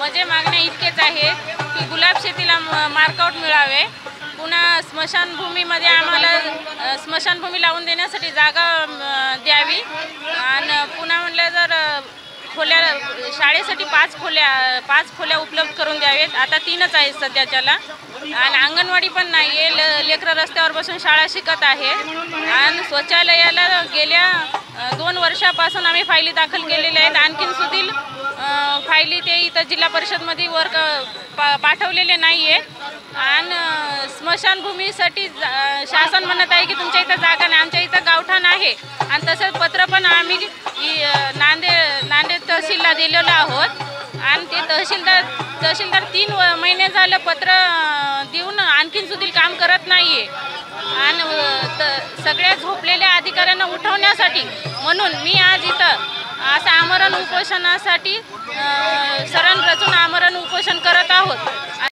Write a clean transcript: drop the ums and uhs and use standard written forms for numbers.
माझे मागण्या इतकेच आहेत की गुलाब शेतीला मार्कआउट मिळावे, पुन्हा स्मशानभूमीमध्ये आम्हाला स्मशानभूमी लावून देण्यासाठी जागा द्यावी आणि पुन्हा म्हटलं जर खोल्या शाळेसाठी 5 खोल्या उपलब्ध करून द्यावेत। आता 3च आहेत सध्याच्याला आणि अंगणवाडी पण नाही आहे, लेकरं रस्त्यावर बसून शाळा शिकत आहेत आणि शौचालयाला गेल्या 2 वर्षापासून आम्ही फायली दाखल केलेल्या आहेत। आणखीन सुधील फायली ते इथं जिल्हा परिषदमध्ये पाठवलेले नाही आहेत आणि स्मशानभूमीसाठी शासन म्हणत आहे की तुमच्या इथं जागा नाही, आमच्या इथं गावठाण आहे आणि तसंच पत्र पण आम्ही नांदेड तहसीलला दिलेलं आहोत आणि ते तहसीलदार 3 महिने झालं पत्र देऊन आणखीन सुधील काम करत नाही आहे आणि सगळ्या झोपलेल्या अधिकाऱ्यांना उठवण्यासाठी म्हणून मी आज इथं असं आमरण उपोषणासाठी